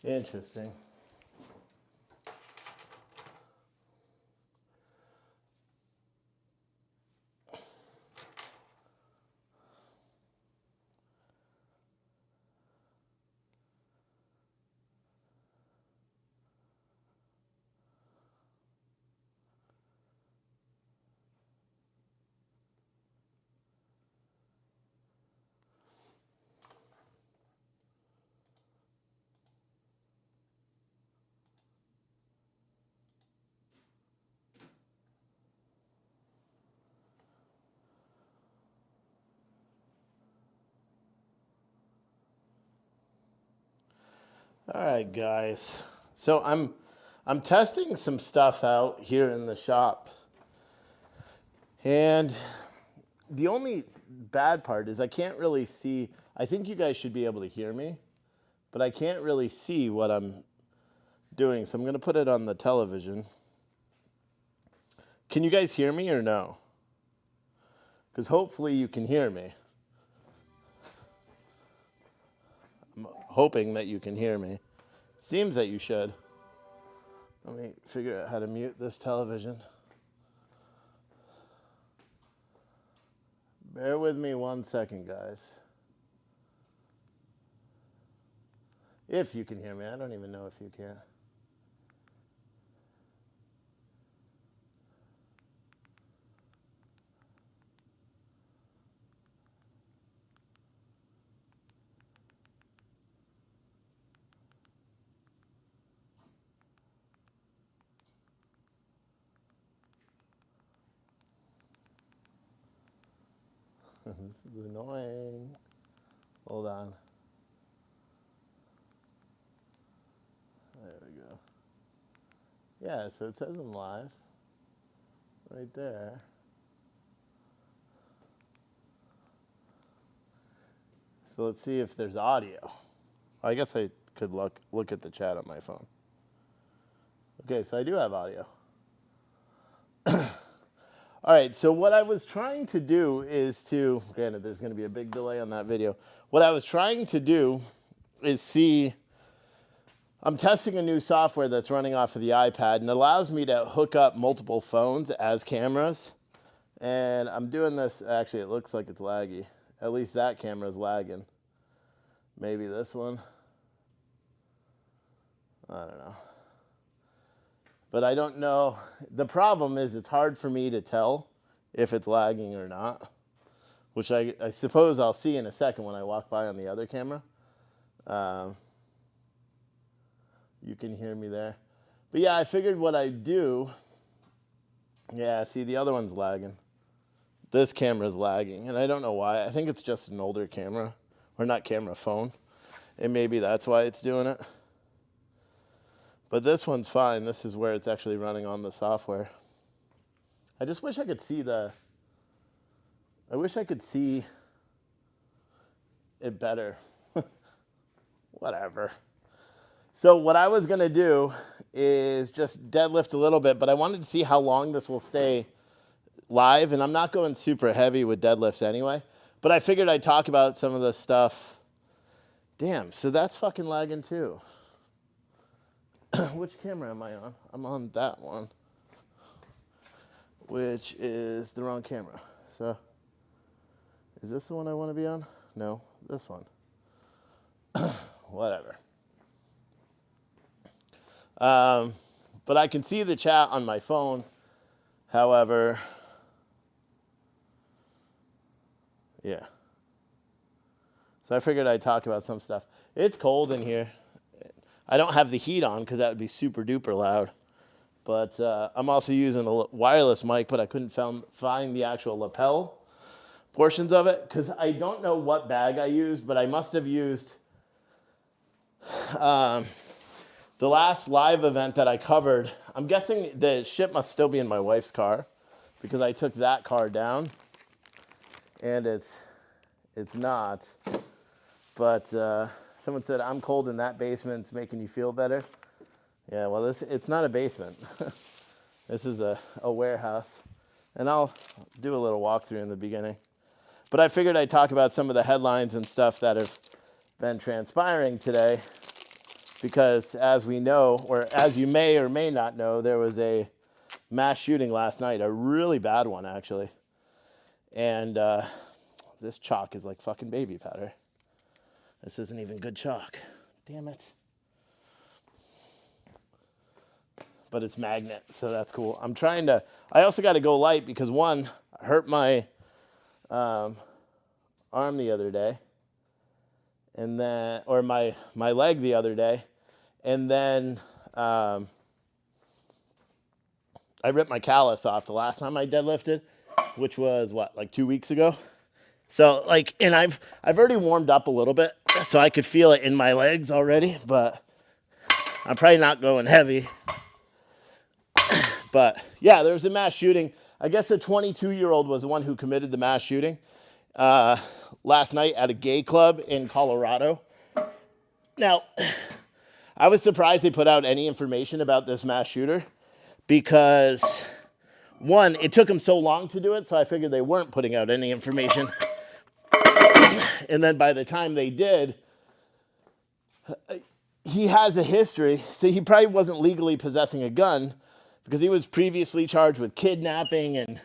Interesting. All right, guys. So I'm testing some stuff out here in the shop. And the only bad part is I can't really see. I think you guys should be able to hear me, but I can't really see what I'm doing. So I'm going to put it on the television. Can you guys hear me or no? Because hopefully you can hear me. I'm hoping that you can hear me. Seems that you should. Let me figure out how to mute this television. Bear with me 1 second, guys. If you can hear me. I don't even know if you can. This is annoying. Hold on. There we go. Yeah, so it says I'm live. Right there. So let's see if there's audio. I guess I could look at the chat on my phone. Okay, so I do have audio. All right, so what I was trying to do is to, granted there's going to be a big delay on that video. What I was trying to do is see, I'm testing a new software that's running off of the iPad, and it allows me to hook up multiple phones as cameras. And I'm doing this, actually it looks like it's laggy. At least that camera's lagging. Maybe this one. I don't know. But I don't know. The problem is it's hard for me to tell if it's lagging or not, which I suppose I'll see in a second when I walk by on the other camera. You can hear me there. But yeah, I figured what I'd do, yeah, see the other one's lagging. This camera's lagging, and I don't know why. I think it's just an older camera, or not camera, phone. And maybe that's why it's doing it. But this one's fine. This is where it's actually running on the software. I just wish I could see I wish I could see it better. Whatever. So what I was going to do is just deadlift a little bit, but I wanted to see how long this will stay live. And I'm not going super heavy with deadlifts anyway. But I figured I'd talk about some of the stuff. Damn, so that's fucking lagging too. Which camera am I on? I'm on that one, which is the wrong camera. So, is this the one I want to be on? No, this one. Whatever. But I can see the chat on my phone. However, yeah. So I figured I'd talk about some stuff. It's cold in here. I don't have the heat on because that would be super duper loud. But I'm also using a wireless mic, but I couldn't find the actual lapel portions of it because I don't know what bag I used, but I must have used the last live event that I covered. I'm guessing the shit must still be in my wife's car because I took that car down and it's not. But someone said, I'm cold in that basement. It's making you feel better. Yeah, well, it's not a basement. This is a warehouse. And I'll do a little walkthrough in the beginning. But I figured I'd talk about some of the headlines and stuff that have been transpiring today. because as we know, or as you may or may not know, there was a mass shooting last night, a really bad one actually. And this chalk is like fucking baby powder. This isn't even good chalk. Damn it. But it's magnet, so that's cool. I also got to go light because one, I hurt my arm the other day. And then, or my leg the other day. And then I ripped my callus off the last time I deadlifted, which was what, like 2 weeks ago? So like, and I've already warmed up a little bit, so I could feel it in my legs already, but I'm probably not going heavy. But yeah, there was a mass shooting. I guess a 22-year-old was the one who committed the mass shooting last night at a gay club in Colorado. Now, I was surprised they put out any information about this mass shooter because, one, it took them so long to do it, so I figured they weren't putting out any information. And then by the time they did, he has a history, so he probably wasn't legally possessing a gun because he was previously charged with kidnapping and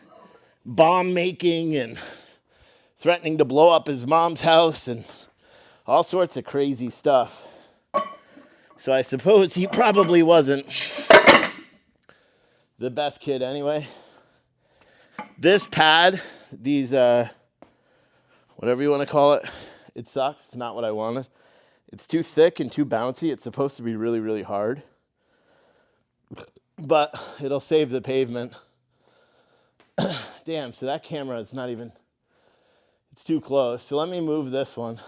bomb making and threatening to blow up his mom's house and all sorts of crazy stuff. So I suppose he probably wasn't the best kid anyway. This pad, these, whatever you want to call it, it sucks. It's not what I wanted. It's too thick and too bouncy. It's supposed to be really, really hard. But it'll save the pavement. Damn, so that camera is not even, it's too close. So let me move this one.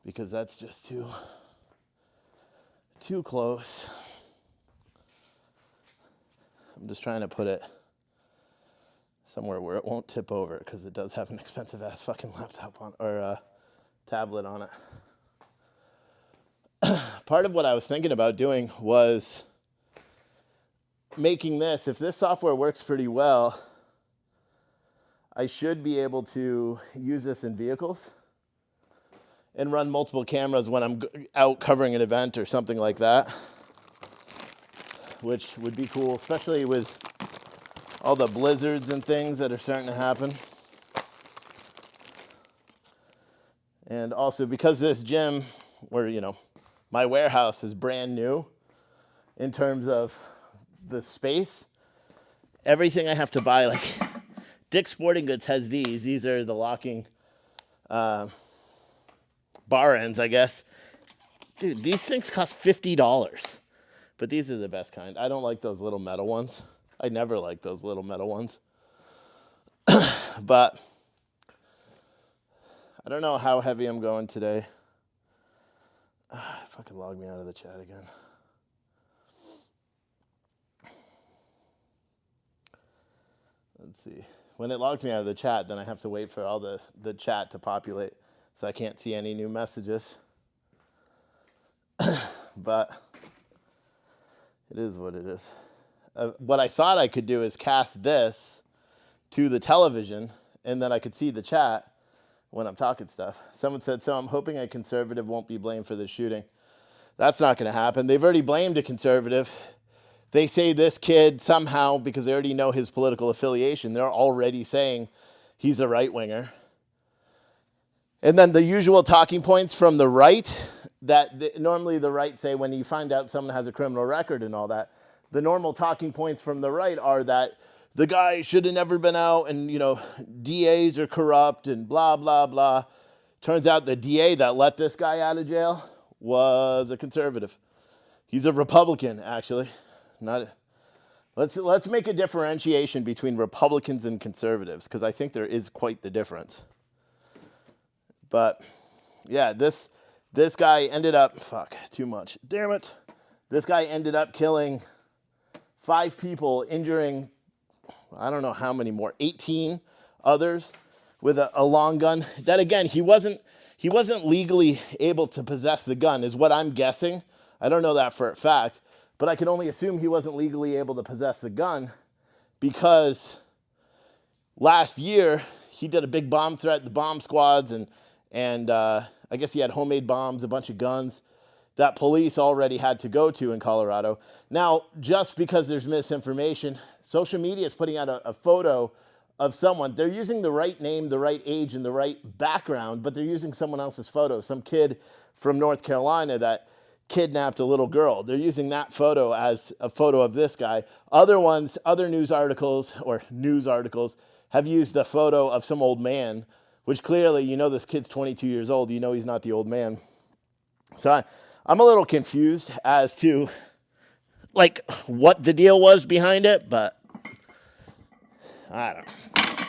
Because that's just too close. I'm just trying to put it somewhere where it won't tip over because it does have an expensive ass fucking laptop on, or tablet on it. Part of what I was thinking about doing was making this, if this software works pretty well, I should be able to use this in vehicles and run multiple cameras when I'm out covering an event or something like that, which would be cool, especially with all the blizzards and things that are starting to happen. And also because this gym, where, you know, my warehouse is brand new in terms of the space, everything I have to buy, like Dick's Sporting Goods has these. These are the locking bar ends, I guess. Dude, these things cost $50, but these are the best kind. I don't like those little metal ones. I never liked those little metal ones. But I don't know how heavy I'm going today. Fucking log me out of the chat again. Let's see. When it logs me out of the chat, then I have to wait for all the chat to populate, so I can't see any new messages. But it is what it is. What I thought I could do is cast this to the television, and then I could see the chat when I'm talking stuff. Someone said, so I'm hoping a conservative won't be blamed for this shooting. That's not going to happen. They've already blamed a conservative. They say this kid somehow, because they already know his political affiliation, they're already saying he's a right-winger. And then the usual talking points from the right that normally the right say when you find out someone has a criminal record and all that, the normal talking points from the right are that the guy should have never been out and, you know, DAs are corrupt and blah, blah, blah. Turns out the DA that let this guy out of jail was a conservative. He's a Republican, actually. Let's make a differentiation between Republicans and conservatives, because I think there is quite the difference. But yeah, this guy ended up, too much. Damn it. This guy ended up killing 5 people, injuring, I don't know how many more, 18 others with a long gun. That again, he wasn't legally able to possess the gun, is what I'm guessing. I don't know that for a fact, but I can only assume he wasn't legally able to possess the gun because last year he did a big bomb threat, the bomb squads, and I I guess he had homemade bombs, a bunch of guns that police already had to go to in Colorado. Now, just because there's misinformation, social media is putting out a photo of someone. They're using the right name, the right age, and the right background, but they're using someone else's photo. Some kid from North Carolina that kidnapped a little girl. They're using that photo as a photo of this guy. Other news articles have used the photo of some old man, which clearly, you know, this kid's 22 years old. You know he's not the old man. So I'm a little confused as to, like, what the deal was behind it, but I don't know.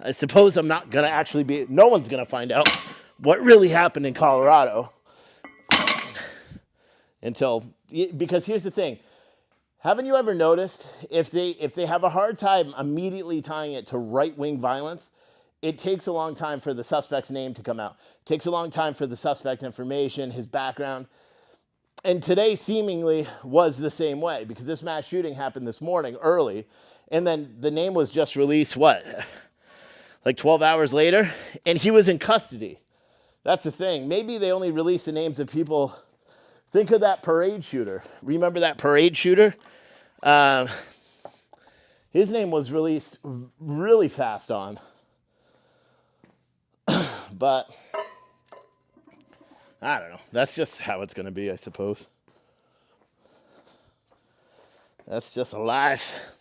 I suppose I'm not going to actually no one's going to find out what really happened in Colorado because here's the thing. Haven't you ever noticed if they have a hard time immediately tying it to right-wing violence, it takes a long time for the suspect's name to come out. It takes a long time for the suspect information, his background. And today seemingly was the same way because this mass shooting happened this morning early. And then the name was just released, like 12 hours later? And he was in custody. That's the thing. Maybe they only released the names of people. Think of that parade shooter. Remember that parade shooter? His name was released really fast on. But I don't know. That's just how it's going to be, I suppose. That's just life.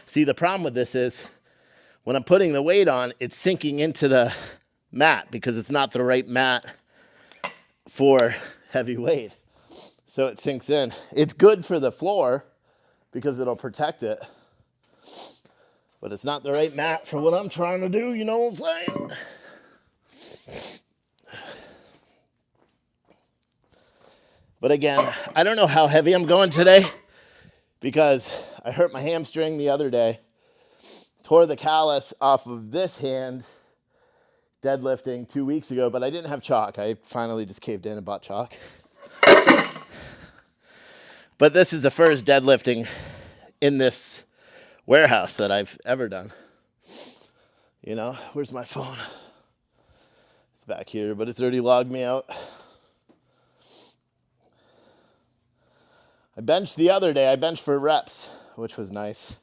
See, the problem with this is when I'm putting the weight on, it's sinking into the mat because it's not the right mat for heavy weight. So it sinks in. It's good for the floor because it'll protect it. But it's not the right mat for what I'm trying to do, you know what I'm saying? But again, I don't know how heavy I'm going today because I hurt my hamstring the other day, tore the callus off of this hand deadlifting 2 weeks ago, but I didn't have chalk. I finally just caved in and bought chalk. But this is the first deadlifting in this warehouse that I've ever done. You know, where's my phone? It's back here, but it's already logged me out. I benched the other day. I benched for reps, which was nice.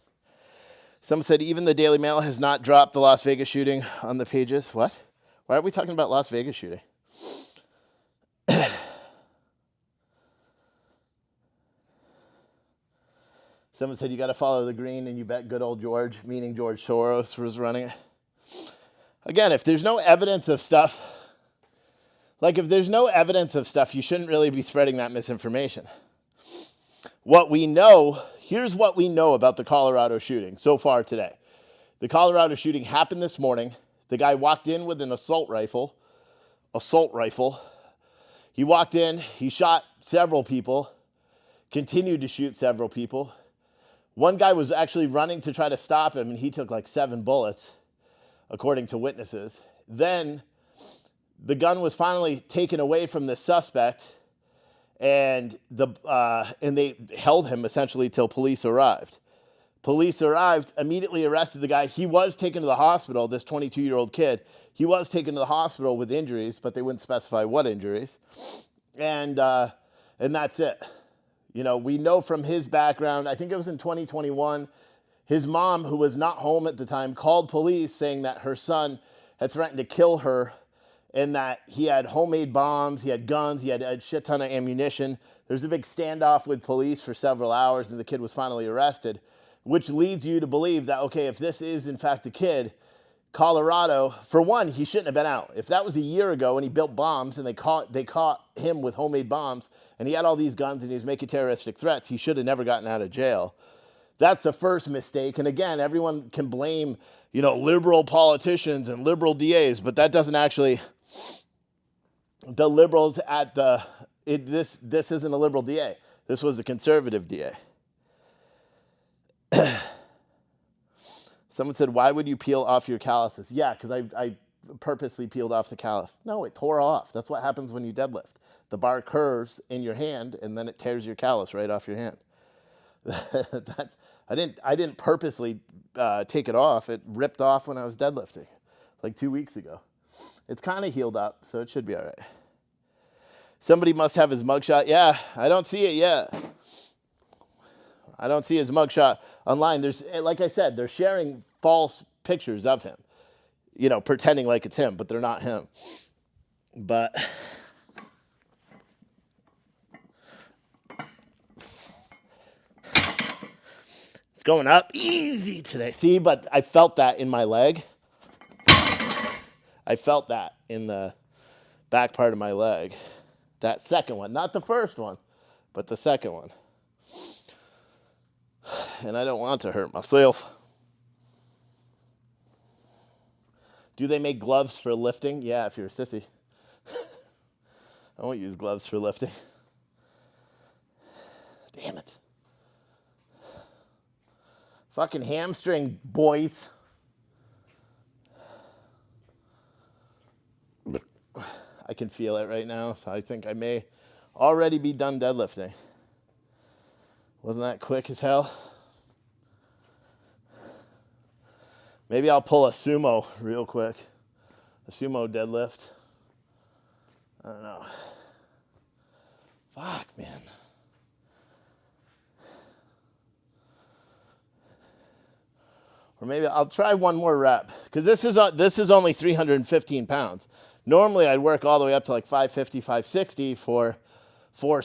Some said even the Daily Mail has not dropped the Las Vegas shooting on the pages. What? Why are we talking about Las Vegas shooting? Someone said you got to follow the green, and you bet good old George, meaning George Soros, was running it. Again, if there's no evidence of stuff, you shouldn't really be spreading that misinformation. What we know, here's what we know about the Colorado shooting so far today. The Colorado shooting happened this morning. The guy walked in with an assault rifle. He walked in, he shot several people, continued to shoot several people. One guy was actually running to try to stop him, and he took like 7 bullets, according to witnesses. Then the gun was finally taken away from the suspect, and they held him essentially till police arrived. Police arrived, immediately arrested the guy. He was taken to the hospital, this 22-year-old kid. He was taken to the hospital with injuries, but they wouldn't specify what injuries. And that's it. You know, we know from his background, I think it was in 2021, his mom, who was not home at the time, called police saying that her son had threatened to kill her and that he had homemade bombs, he had guns, he had a shit ton of ammunition. There was a big standoff with police for several hours, and the kid was finally arrested, which leads you to believe that, okay, if this is in fact the kid, Colorado, for one, he shouldn't have been out. If that was a year ago and he built bombs and they caught him with homemade bombs and he had all these guns and he was making terroristic threats, he should have never gotten out of jail. That's the first mistake. And again, everyone can blame, you know, liberal politicians and liberal DAs, but that doesn't actually, the liberals this isn't a liberal DA. This was a conservative DA. Someone said, why would you peel off your calluses? Yeah, because I purposely peeled off the callus. No, it tore off. That's what happens when you deadlift. The bar curves in your hand, and then it tears your callus right off your hand. I didn't purposely take it off. It ripped off when I was deadlifting like 2 weeks ago. It's kind of healed up, so it should be all right. Somebody must have his mugshot. Yeah, I don't see it yet. I don't see his mugshot online. There's, like I said, they're sharing false pictures of him, you know, pretending like it's him, but they're not him. But it's going up easy today. See, but I felt that in my leg. I felt that in the back part of my leg. That second one, not the first one, but the second one. And I don't want to hurt myself. Do they make gloves for lifting? Yeah, if you're a sissy. I won't use gloves for lifting. Damn it. Fucking hamstring, boys. I can feel it right now, so I think I may already be done deadlifting. Wasn't that quick as hell? Maybe I'll pull a sumo real quick. A sumo deadlift. I don't know. Fuck, man. Or maybe I'll try one more rep, because this is only 315 pounds. Normally I'd work all the way up to like 550, 560 for four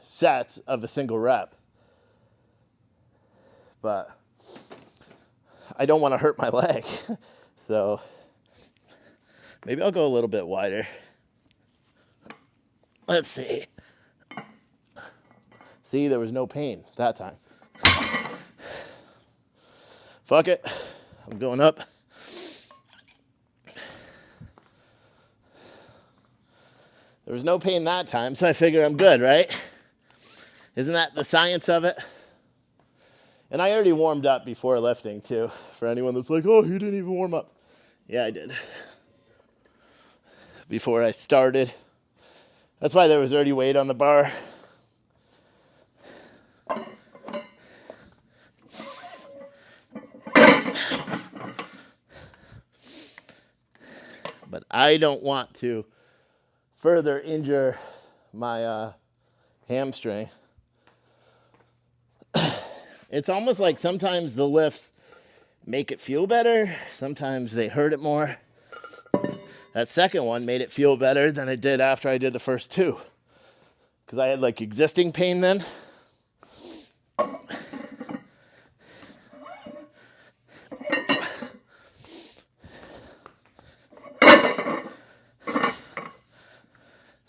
sets of a single rep. But I don't want to hurt my leg. So maybe I'll go a little bit wider. Let's see. See, there was no pain that time. Fuck it. I'm going up. There was no pain that time, so I figure I'm good, right? Isn't that the science of it? And I already warmed up before lifting, too. For anyone that's like, oh, you didn't even warm up. Yeah, I did. Before I started. That's why there was already weight on the bar. But I don't want to further injure my hamstring. It's almost like sometimes the lifts make it feel better. Sometimes they hurt it more. That second one made it feel better than it did after I did the first two. Because I had like existing pain then.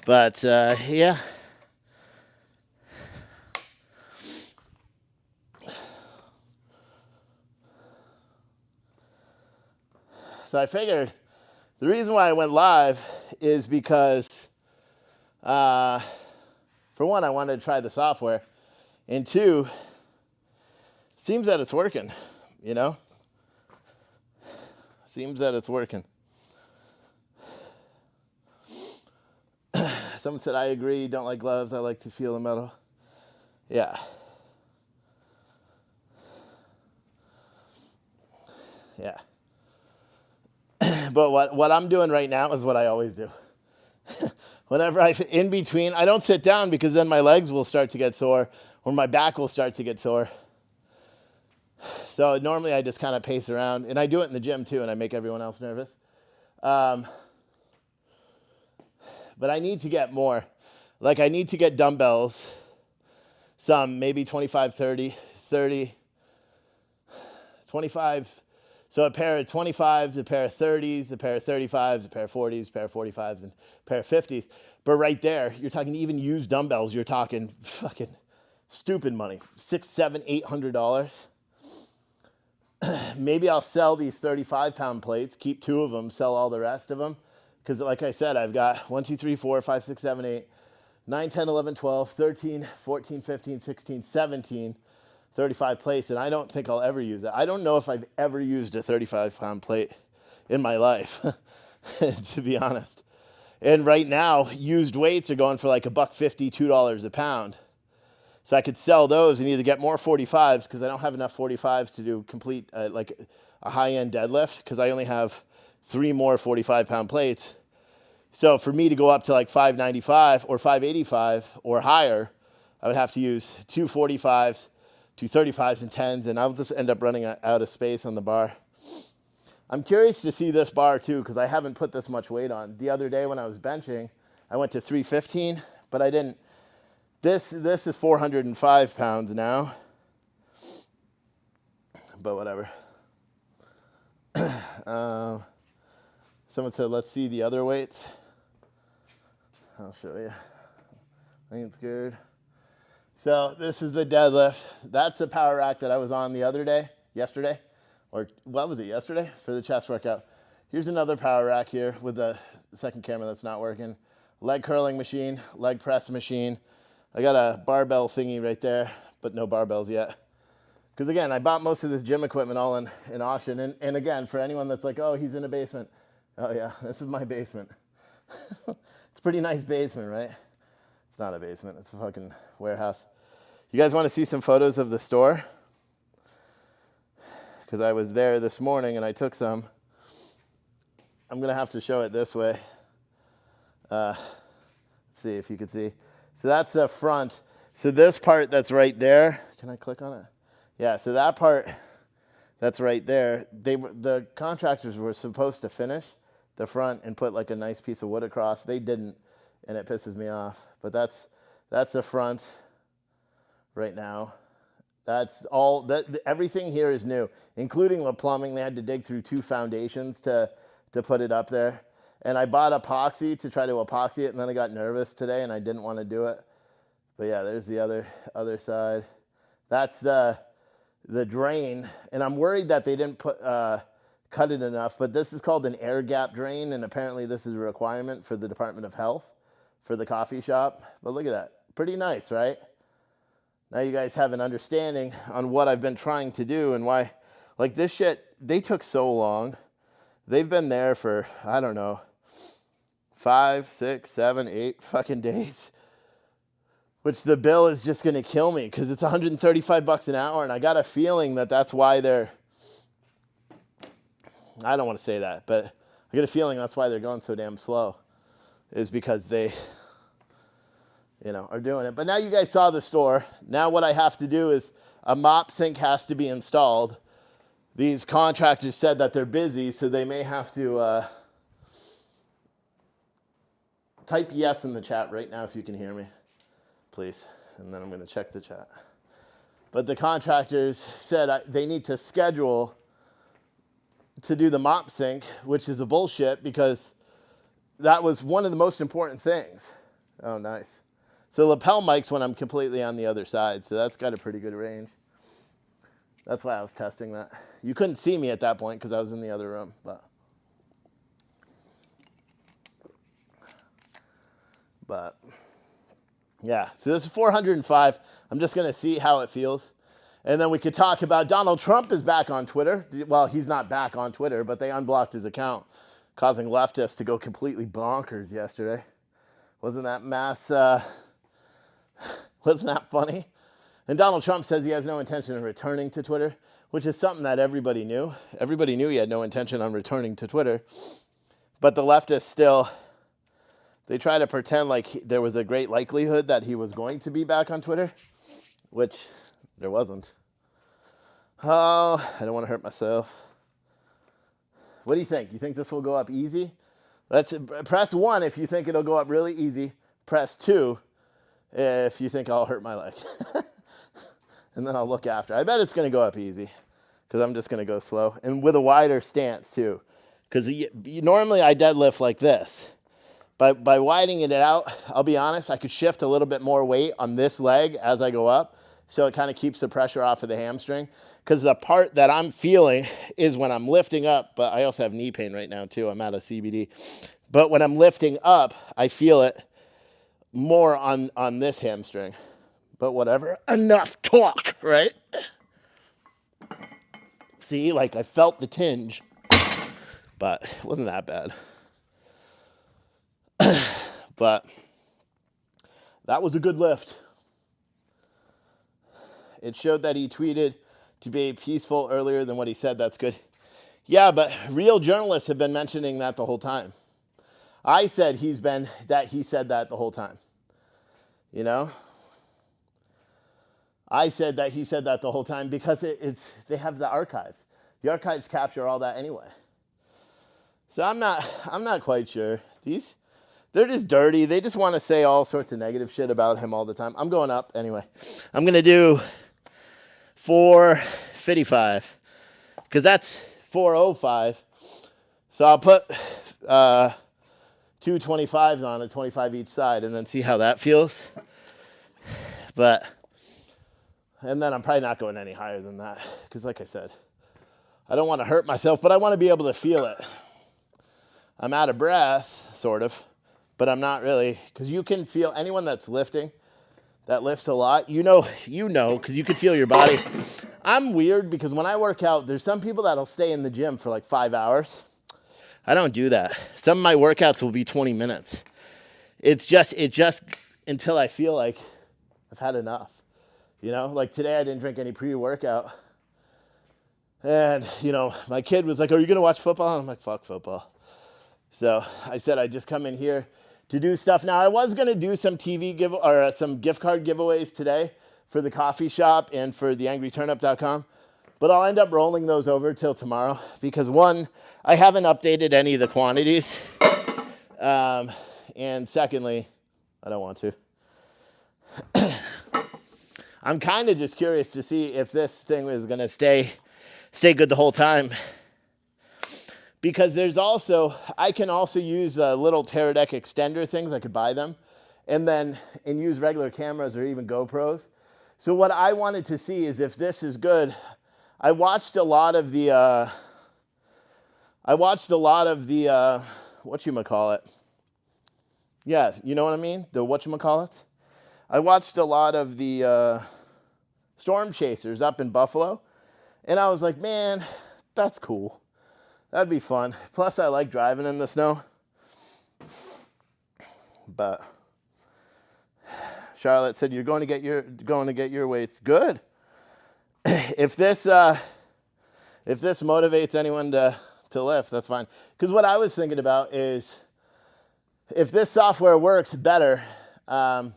But, yeah. So I figured the reason why I went live is because, for one, I wanted to try the software. And two, seems that it's working, you know? Seems that it's working. Someone said, I agree, don't like gloves, I like to feel the metal. Yeah. Yeah. But what I'm doing right now is what I always do. Whenever in between, I don't sit down because then my legs will start to get sore or my back will start to get sore. So normally I just kind of pace around, and I do it in the gym too, and I make everyone else nervous. But I need to get more. Like I need to get dumbbells, some maybe 25, 30, 25. So a pair of 25s, a pair of 30s, a pair of 35s, a pair of 40s, a pair of 45s, and a pair of 50s. But right there, you're talking even used dumbbells, you're talking fucking stupid money. $600, $700, $800. Maybe I'll sell these 35-pound plates, keep 2 of them, sell all the rest of them. Because like I said, I've got 1, 2, 3, 4, 5, 6, 7, 8, 9, 10, 11, 12, 13, 14, 15, 16, 17, 35 plates, and I don't think I'll ever use it. I don't know if I've ever used a 35-pound plate in my life, to be honest. And right now, used weights are going for like $1.50, $2 a pound. So I could sell those and either get more 45s because I don't have enough 45s to do complete like a high-end deadlift because I only have 3 more 45-pound plates. So for me to go up to like 595 or 585 or higher, I would have to use 2 45s, 2 35s and 10s, and I'll just end up running out of space on the bar. I'm curious to see this bar too because I haven't put this much weight on. The other day when I was benching, I went to 315, but I didn't. This is 405 pounds now, but whatever. Someone said, let's see the other weights. I'll show you. I think it's good. So this is the deadlift. That's the power rack that I was on the other day, yesterday, or what was it, yesterday for the chest workout. Here's another power rack here with the second camera that's not working. Leg curling machine, leg press machine. I got a barbell thingy right there, but no barbells yet. Because again, I bought most of this gym equipment all in auction. And again, for anyone that's like, oh, he's in a basement. Oh yeah, this is my basement. It's a pretty nice basement, right? It's not a basement, it's a fucking warehouse. You guys want to see some photos of the store? Because I was there this morning and I took some. I'm gonna have to show it this way. Let's see if you could see. So that's the front. So this part that's right there, can I click on it? Yeah, so that part that's right there, the contractors were supposed to finish the front and put like a nice piece of wood across. They didn't, and it pisses me off. But that's the front right now. That's all, everything here is new, including the plumbing. They had to dig through 2 foundations to put it up there. And I bought epoxy to try to epoxy it, and then I got nervous today, and I didn't want to do it. But yeah, there's the other side. That's the drain, and I'm worried that they didn't cut it enough, but this is called an air gap drain, and apparently this is a requirement for the Department of Health for the coffee shop. But look at that. Pretty nice, right? Now you guys have an understanding on what I've been trying to do and why. Like this shit, they took so long. They've been there for, I don't know, 5, 6, 7, 8 fucking days. Which the bill is just going to kill me because it's $135 an hour. And I got a feeling that that's why they're, I don't want to say that, but I get a feeling that's why they're going so damn slow. Is because they, are doing it. But now you guys saw the store. Now what I have to do is a mop sink has to be installed. These contractors said that they're busy, so they may have to type yes in the chat right now if you can hear me, please. And then I'm going to check the chat. But the contractors said they need to schedule to do the mop sink, which is a bullshit because that was one of the most important things. Oh, nice. So lapel mics when I'm completely on the other side, so that's got a pretty good range. That's why I was testing that. You couldn't see me at that point because I was in the other room. But yeah, so this is 405. I'm just going to see how it feels. And then we could talk about Donald Trump is back on Twitter. Well, he's not back on Twitter, but they unblocked his account, causing leftists to go completely bonkers yesterday. Wasn't that wasn't that funny? And Donald Trump says he has no intention of returning to Twitter, which is something that everybody knew. Everybody knew he had no intention on returning to Twitter. But the leftists still, they try to pretend like there was a great likelihood that he was going to be back on Twitter, which there wasn't. Oh, I don't want to hurt myself. What do you think? You think this will go up easy? Let's press 1 if you think it'll go up really easy. Press 2 if you think I'll hurt my leg. And then I'll look after. I bet it's going to go up easy because I'm just going to go slow. And with a wider stance too. Because normally I deadlift like this. But by widening it out, I'll be honest, I could shift a little bit more weight on this leg as I go up. So it kind of keeps the pressure off of the hamstring. Because the part that I'm feeling is when I'm lifting up, but I also have knee pain right now too. I'm out of CBD. But when I'm lifting up, I feel it more on this hamstring. But whatever, enough talk, right? See, like I felt the tinge, but it wasn't that bad. But that was a good lift. It showed that he tweeted to be peaceful earlier than what he said. That's good. Yeah, but real journalists have been mentioning that the whole time. I said he said that the whole time. You know? I said that he said that the whole time because they have the archives. The archives capture all that anyway. So I'm not quite sure. They're just dirty. They just want to say all sorts of negative shit about him all the time. I'm going up anyway. I'm going to do 455 because that's 405. So I'll put 2 25s on it, 25 each side, and then see how that feels. And then I'm probably not going any higher than that because like I said, I don't want to hurt myself, but I want to be able to feel it. I'm out of breath, sort of, but I'm not really, because you can feel, anyone that's lifting, that lifts a lot, you know, because you can feel your body. I'm weird because when I work out, there's some people that'll stay in the gym for like 5 hours. I don't do that. Some of my workouts will be 20 minutes. It's just until I feel like I've had enough. You know, like today I didn't drink any pre-workout. And, you know, my kid was like, are you going to watch football? And I'm like, fuck football. So I said I'd just come in here to do stuff. Now, I was going to do some some gift card giveaways today for the coffee shop and for theangryturnip.com. But I'll end up rolling those over till tomorrow because, one, I haven't updated any of the quantities. And secondly, I don't want to. I'm kind of just curious to see if this thing is going to stay good the whole time. Because I can also use little Teradek extender things. I could buy them and use regular cameras or even GoPros. So what I wanted to see is if this is good. I watched a lot of the whatchamacallit. Yeah, you know what I mean? The whatchamacallits. I watched a lot of the storm chasers up in Buffalo. And I was like, man, that's cool. That'd be fun. Plus, I like driving in the snow. But Charlotte said, "You're going to get your weights." Good. If this motivates anyone to lift, that's fine. Because what I was thinking about is, if this software works better, and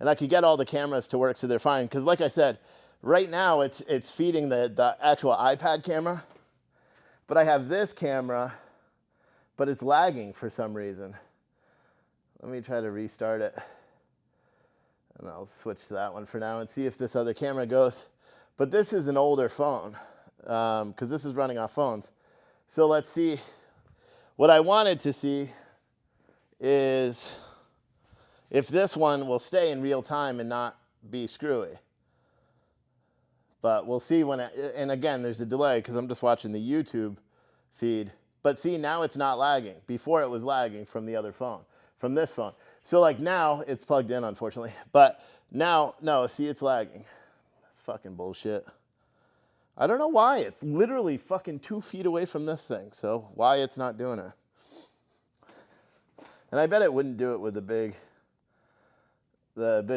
I could get all the cameras to work so they're fine. Because like I said, right now it's feeding the actual iPad camera. But I have this camera, but it's lagging for some reason. Let me try to restart it. And I'll switch to that one for now and see if this other camera goes. But this is an older phone, because this is running off phones. So let's see. What I wanted to see is if this one will stay in real time and not be screwy. But we'll see and again, there's a delay because I'm just watching the YouTube feed. But see, now it's not lagging. Before it was lagging from the other phone, from this phone. So like now it's plugged in, unfortunately. But now, no, see, it's lagging. That's fucking bullshit. I don't know why. It's literally fucking 2 feet away from this thing. So why it's not doing it. And I bet it wouldn't do it with the big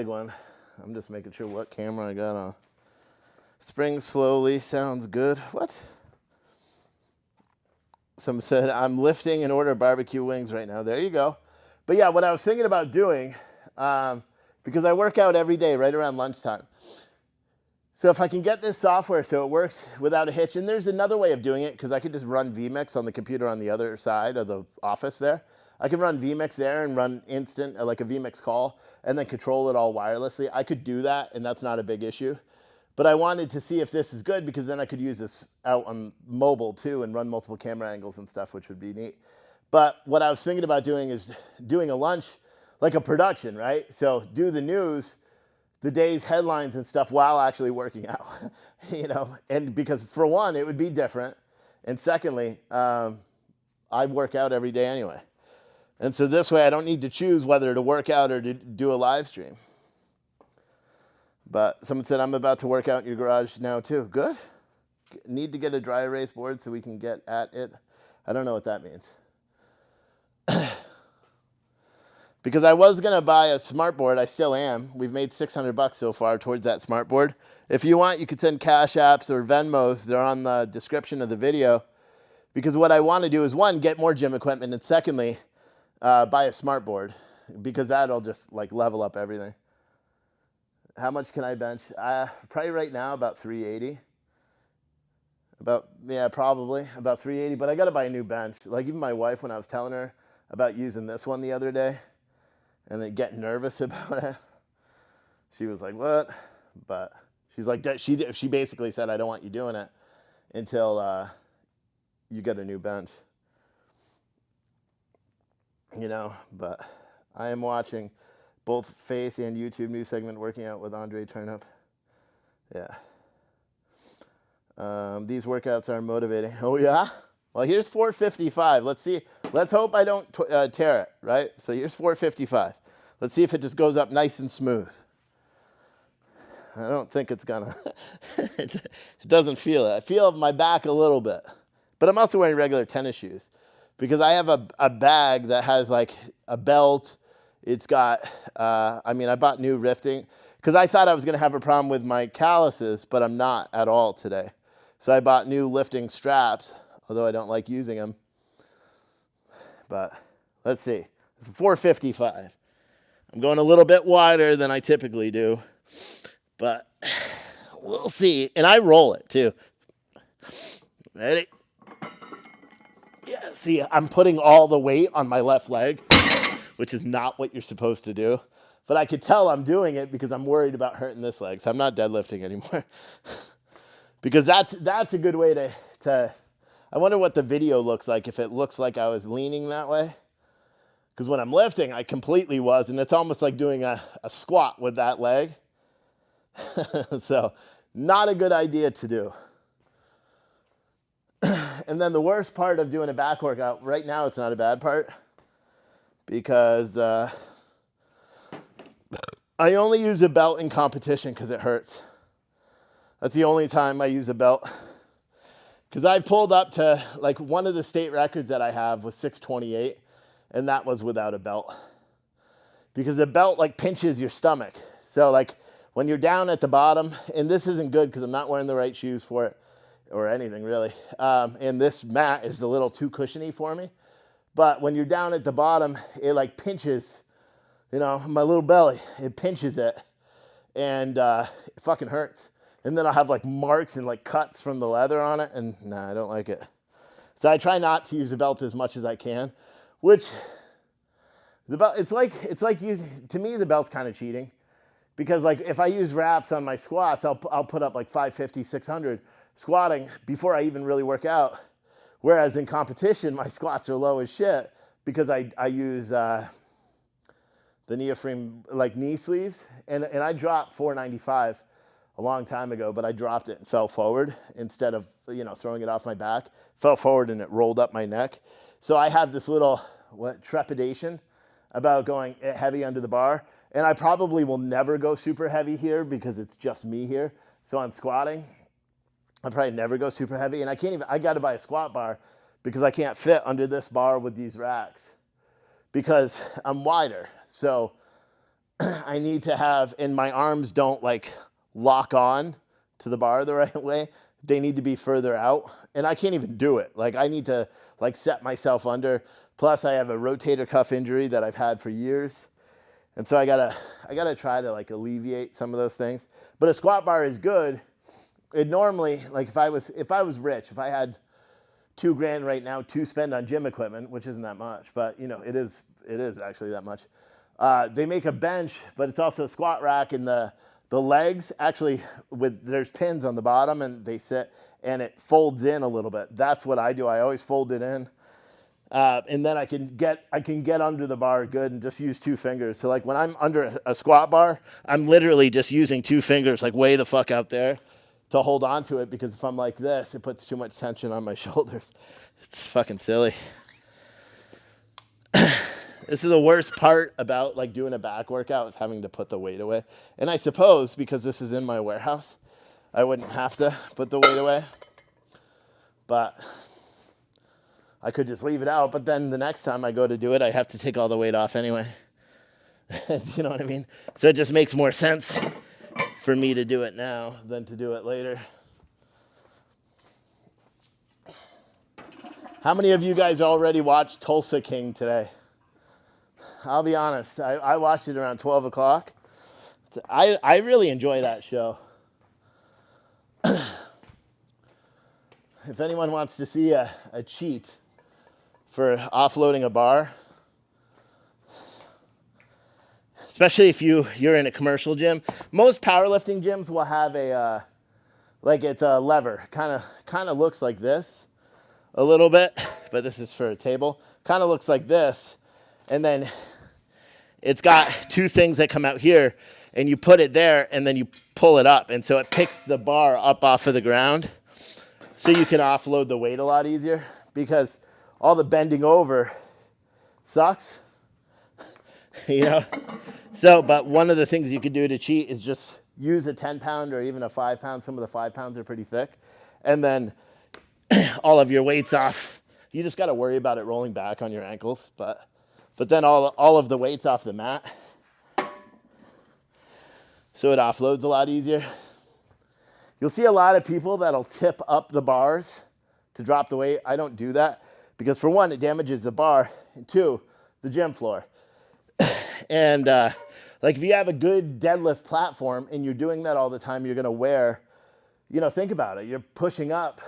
one. I'm just making sure what camera I got on. Spring slowly sounds good. What? Some said, I'm lifting and order barbecue wings right now. There you go. But yeah, what I was thinking about doing, because I work out every day right around lunchtime. So if I can get this software so it works without a hitch, and there's another way of doing it, because I could just run vMix on the computer on the other side of the office there. I can run vMix there and run instant, like a vMix call, and then control it all wirelessly. I could do that, and that's not a big issue. But I wanted to see if this is good, because then I could use this out on mobile too and run multiple camera angles and stuff, which would be neat. But what I was thinking about doing is doing a lunch, like a production, right? So do the news, the day's headlines and stuff while actually working out, you know? And because for one, it would be different. And secondly, I work out every day anyway. And so this way I don't need to choose whether to work out or to do a live stream. But someone said, I'm about to work out in your garage now too. Good. Need to get a dry erase board so we can get at it. I don't know what that means. Because I was going to buy a smart board. I still am. We've made $600 so far towards that smart board. If you want, you could send Cash Apps or Venmos. They're on the description of the video. Because what I want to do is, one, get more gym equipment, and secondly, buy a smart board, because that'll just like level up everything. How much can I bench? Probably right now about 380. Probably about 380, but I got to buy a new bench. Like even my wife, when I was telling her about using this one the other day and then getting nervous about it, she was like, what? But she's like, she basically said, I don't want you doing it until you get a new bench. You know, but I am watching both Face and YouTube new segment Working Out with Andre Turnip. Yeah. These workouts are motivating. Oh, yeah? Well, here's 455. Let's see. Let's hope I don't tear it, right? So here's 455. Let's see if it just goes up nice and smooth. I don't think it's gonna. It doesn't feel it. I feel my back a little bit. But I'm also wearing regular tennis shoes because I have a bag that has like a belt. It's got, I bought new rifting because I thought I was going to have a problem with my calluses, but I'm not at all today. So I bought new lifting straps, although I don't like using them. But let's see. It's 455. I'm going a little bit wider than I typically do, but we'll see. And I roll it too. Ready? Yeah, see, I'm putting all the weight on my left leg, which is not what you're supposed to do. But I could tell I'm doing it because I'm worried about hurting this leg. So I'm not deadlifting anymore. Because that's a good way to, I wonder what the video looks like if it looks like I was leaning that way. Because when I'm lifting, I completely was. And it's almost like doing a squat with that leg. So not a good idea to do. And then the worst part of doing a back workout, right now it's not a bad part. Because I only use a belt in competition because it hurts. That's the only time I use a belt. Because I've pulled up to, like, one of the state records that I have was 628, and that was without a belt. Because the belt, like, pinches your stomach. So, like, when you're down at the bottom, and this isn't good because I'm not wearing the right shoes for it, or anything, really. And this mat is a little too cushiony for me. But when you're down at the bottom, it, like, pinches, you know, my little belly. It pinches it, and it fucking hurts. And then I'll have like marks and like cuts from the leather on it. And nah, I don't like it. So I try not to use the belt as much as I can, which the belt, it's like using, to me, the belt's kind of cheating because like if I use wraps on my squats, I'll put up like 550, 600 squatting before I even really work out. Whereas in competition, my squats are low as shit because I use the neoprene like knee sleeves and I dropped 495 a long time ago, but I dropped it and fell forward instead of, you know, throwing it off my back. Fell forward and it rolled up my neck. So I have this little trepidation about going heavy under the bar. And I probably will never go super heavy here because it's just me here. So on squatting, I probably never go super heavy. And I got to buy a squat bar because I can't fit under this bar with these racks because I'm wider. So I need to have, and my arms don't like lock on to the bar the right way. They need to be further out. And I can't even do it. Like I need to like set myself under. Plus I have a rotator cuff injury that I've had for years. And so I gotta try to like alleviate some of those things. But a squat bar is good. It normally, like if I was rich, if I had $2,000 right now to spend on gym equipment, which isn't that much, but you know, it is actually that much. They make a bench, but it's also a squat rack, and the legs actually there's pins on the bottom and they sit and it folds in a little bit. That's what I do. I always fold it in. And then I can get under the bar good and just use 2 fingers. So like when I'm under a squat bar, I'm literally just using 2 fingers like way the fuck out there to hold on to it, because if I'm like this, it puts too much tension on my shoulders. It's fucking silly. This is the worst part about like doing a back workout, is having to put the weight away. And I suppose because this is in my warehouse, I wouldn't have to put the weight away. But I could just leave it out. But then the next time I go to do it, I have to take all the weight off anyway. You know what I mean? So it just makes more sense for me to do it now than to do it later. How many of you guys already watched Tulsa King today? I'll be honest, I watched it around 12 o'clock. I really enjoy that show. If anyone wants to see a cheat for offloading a bar, especially if you're in a commercial gym, most powerlifting gyms will have a, like it's a lever, kind of looks like this a little bit, but this is for a table, kind of looks like this, and then it's got two things that come out here, and you put it there, and then you pull it up, and so it picks the bar up off of the ground, so you can offload the weight a lot easier, because all the bending over sucks, you know? So, but one of the things you could do to cheat is just use a 10-pound or even a 5-pound. Some of the 5-pounds are pretty thick, and then all of your weight's off. You just got to worry about it rolling back on your ankles, but then all of the weight's off the mat, so it offloads a lot easier. You'll see a lot of people that'll tip up the bars to drop the weight. I don't do that because, for one, it damages the bar, and two, the gym floor. And like if you have a good deadlift platform and you're doing that all the time, you're going to wear, think about it. You're pushing up,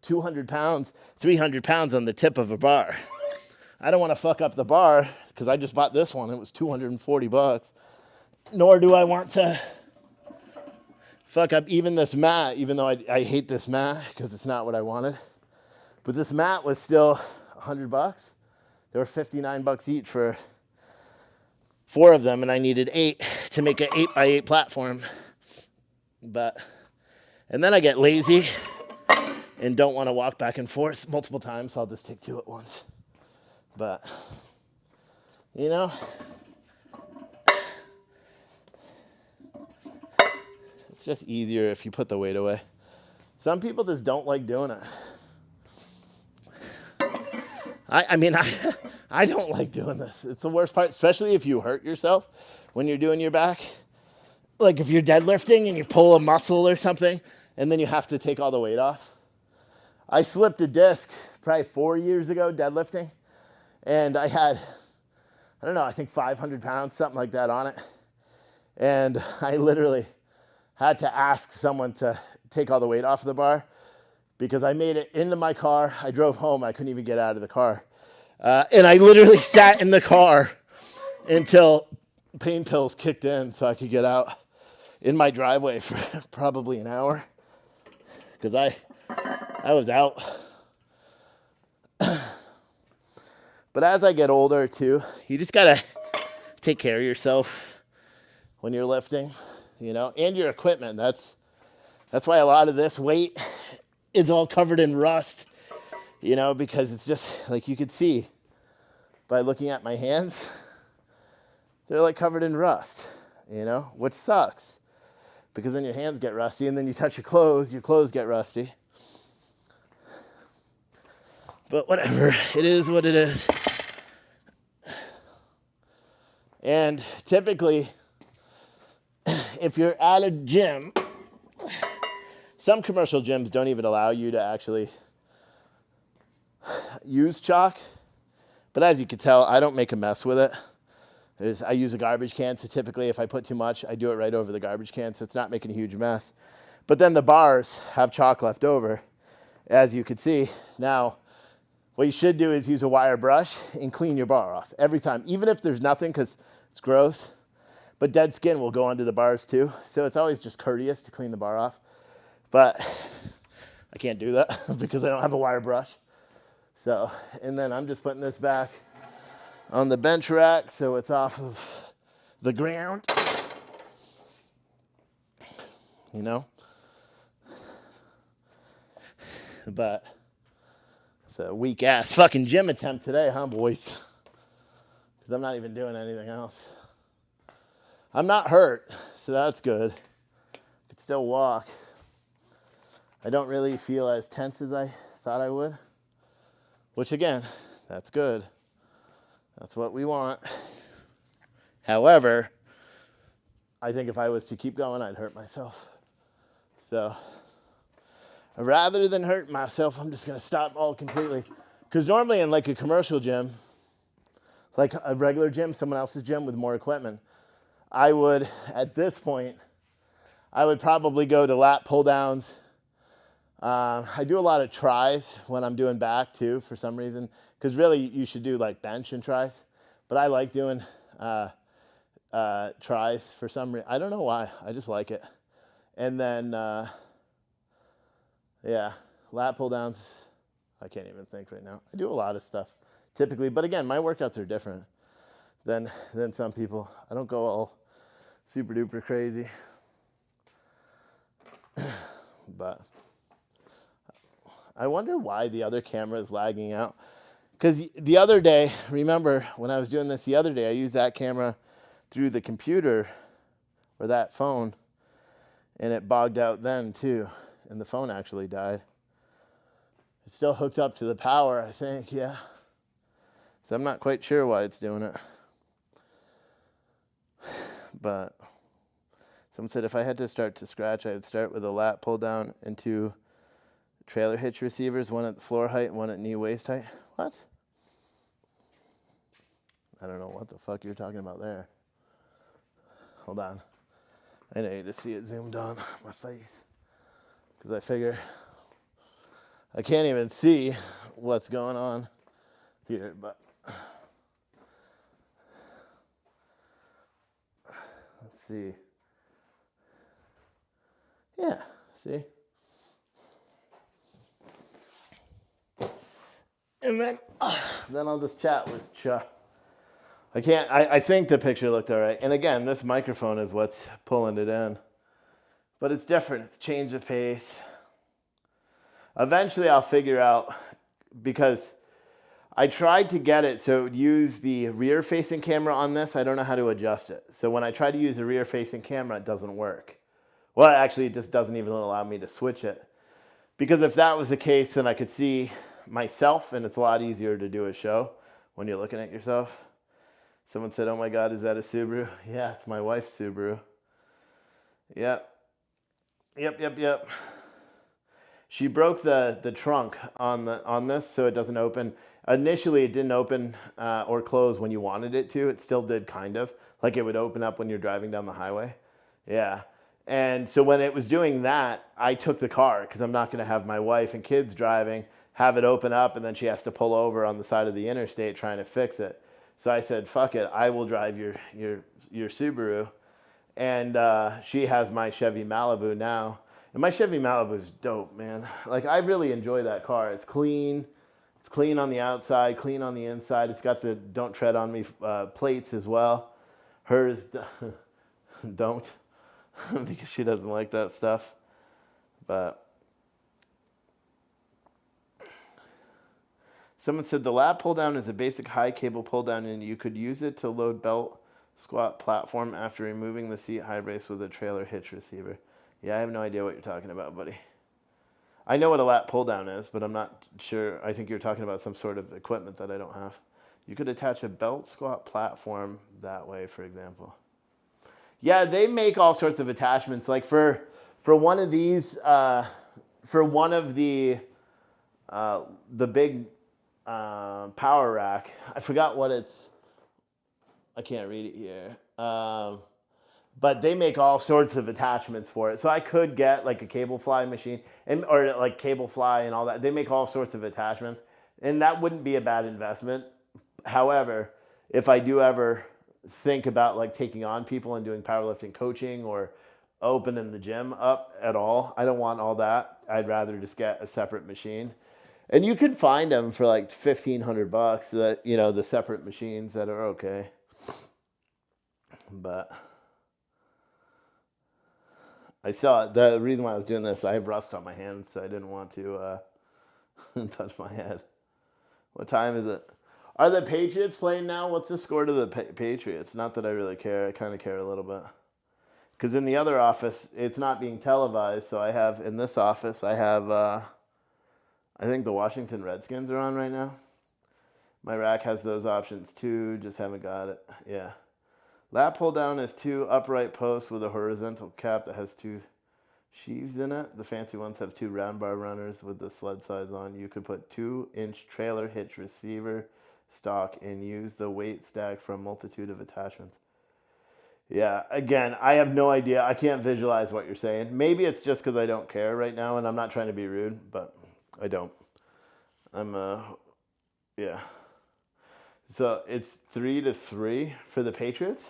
200 pounds, 300 pounds on the tip of a bar. I don't want to fuck up the bar because I just bought this one. It was $240. Nor do I want to fuck up even this mat, even though I hate this mat because it's not what I wanted. But this mat was still $100. They were $59 each for 4 of them, and I needed 8 to make an 8x8 platform. And then I get lazy and don't want to walk back and forth multiple times, so I'll just take 2 at once. But, it's just easier if you put the weight away. Some people just don't like doing it. I don't like doing this. It's the worst part, especially if you hurt yourself when you're doing your back. Like if you're deadlifting and you pull a muscle or something, and then you have to take all the weight off. I slipped a disc probably 4 years ago deadlifting, and I had, I think 500 pounds, something like that on it. And I literally had to ask someone to take all the weight off the bar because I made it into my car. I drove home. I couldn't even get out of the car. And I literally sat in the car until pain pills kicked in so I could get out in my driveway for probably an hour because I was out. But as I get older too, you just gotta take care of yourself when you're lifting, and your equipment. That's why a lot of this weight is all covered in rust, because it's just like you could see by looking at my hands, they're like covered in rust, which sucks because then your hands get rusty and then you touch your clothes get rusty. But whatever, it is what it is. And typically, if you're at a gym, some commercial gyms don't even allow you to actually use chalk. But as you can tell, I don't make a mess with it. I use a garbage can, so typically if I put too much, I do it right over the garbage can, so it's not making a huge mess. But then the bars have chalk left over, as you can see. Now, what you should do is use a wire brush and clean your bar off every time, even if there's nothing because it's gross. But dead skin will go onto the bars too, so it's always just courteous to clean the bar off. But I can't do that because I don't have a wire brush. So, and then I'm just putting this back on the bench rack so it's off of the ground, But it's a weak ass fucking gym attempt today, huh, boys? Because I'm not even doing anything else. I'm not hurt, so that's good. I can still walk. I don't really feel as tense as I thought I would, which again, that's good. That's what we want. However, I think if I was to keep going, I'd hurt myself. So rather than hurt myself, I'm just going to stop all completely. Because normally in like a commercial gym, like a regular gym, someone else's gym with more equipment, I would, at this point, I would probably go to lat pull downs. I do a lot of tries when I'm doing back too, for some reason. Because really, you should do like bench and tries. But I like doing tries for some reason. I don't know why. I just like it. And then, yeah, lat pull downs. I can't even think right now. I do a lot of stuff typically. But again, my workouts are different than some people. I don't go all super duper crazy. But I wonder why the other camera is lagging out. Because the other day, remember when I was doing this the other day, I used that camera through the computer or that phone, and it bogged out then too, and the phone actually died. It's still hooked up to the power, I think, yeah. So I'm not quite sure why it's doing it. But someone said if I had to start to scratch, I would start with a lat pull down and 2 trailer hitch receivers, one at the floor height and one at knee waist height. What? I don't know what the fuck you're talking about there. Hold on. I need to see it zoomed on my face. Because I figure I can't even see what's going on here, but let's see. Yeah, see? And then I'll just chat with Cha. I think the picture looked all right. And again, this microphone is what's pulling it in. But it's different. It's change of pace. Eventually I'll figure out, because I tried to get it so it would use the rear facing camera on this. I don't know how to adjust it. So when I try to use the rear facing camera, it doesn't work. Well, actually, it just doesn't even allow me to switch it. Because if that was the case, then I could see myself, and it's a lot easier to do a show when you're looking at yourself. Someone said, oh my God, is that a Subaru? Yeah, it's my wife's Subaru. Yep. She broke the trunk on this, so it doesn't open. Initially, it didn't open or close when you wanted it to. It still did kind of. Like it would open up when you're driving down the highway. Yeah. And so when it was doing that, I took the car because I'm not going to have my wife and kids driving, have it open up, and then she has to pull over on the side of the interstate trying to fix it. So I said, fuck it, I will drive your Subaru. And she has my Chevy Malibu now. And my Chevy Malibu is dope, man. Like, I really enjoy that car. It's clean. It's clean on the outside, clean on the inside. It's got the don't tread on me plates as well. Hers don't, because she doesn't like that stuff. But someone said the lat pull down is a basic high cable pull down, and you could use it to load belt squat platform after removing the seat high brace with a trailer hitch receiver. Yeah, I have no idea what you're talking about, buddy. I know what a lat pull down is, but I'm not sure. I think you're talking about some sort of equipment that I don't have. You could attach a belt squat platform that way, for example. Yeah, they make all sorts of attachments. Like for one of these, for one of the big power rack, I forgot what it's. I can't read it here. But they make all sorts of attachments for it. So I could get like a cable fly machine or like cable fly and all that. They make all sorts of attachments, and that wouldn't be a bad investment. However, if I do ever think about like taking on people and doing powerlifting coaching or opening the gym up at all, I don't want all that. I'd rather just get a separate machine. And you can find them for like $1,500 that, you know, the separate machines that are okay. But I saw the reason why I was doing this, I have rust on my hands, so I didn't want to touch my head. What time is it? Are the Patriots playing now? What's the score to the Patriots? Not that I really care. I kind of care a little bit. Because in the other office, it's not being televised, so I have, in this office, I have, I think the Washington Redskins are on right now. My rack has those options too, just haven't got it. Yeah. Lat pull down is 2 upright posts with a horizontal cap that has 2 sheaves in it. The fancy ones have 2 round bar runners with the sled sides on. You could put 2-inch trailer hitch receiver stock and use the weight stack from a multitude of attachments. Yeah, again, I have no idea. I can't visualize what you're saying. Maybe it's just because I don't care right now, and I'm not trying to be rude, but I don't. Yeah. So it's 3-3 for the Patriots.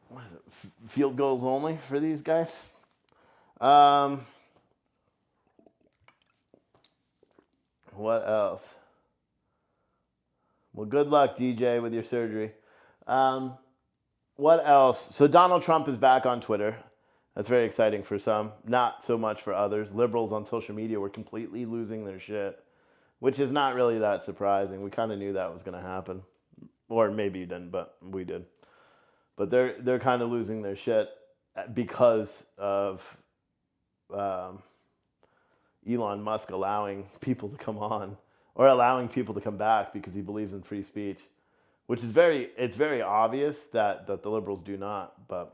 What is it? Field goals only for these guys. What else? Well, good luck, DJ, with your surgery. What else? So Donald Trump is back on Twitter. That's very exciting for some, not so much for others. Liberals on social media were completely losing their shit, which is not really that surprising. We kind of knew that was going to happen. Or maybe you didn't, but we did. But they're kind of losing their shit because of Elon Musk allowing people to come on or allowing people to come back because he believes in free speech, which is it's very obvious that the liberals do not. But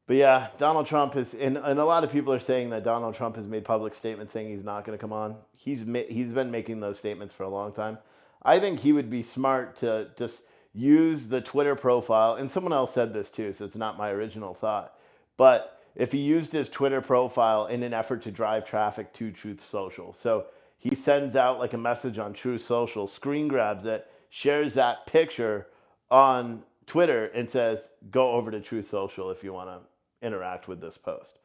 yeah, Donald Trump is, and a lot of people are saying that Donald Trump has made public statements saying he's not going to come on. He's been making those statements for a long time. I think he would be smart to just use the Twitter profile, and someone else said this too, so it's not my original thought, but if he used his Twitter profile in an effort to drive traffic to Truth Social. So he sends out like a message on Truth Social, screen grabs it, shares that picture on Twitter and says, go over to Truth Social if you want to interact with this post.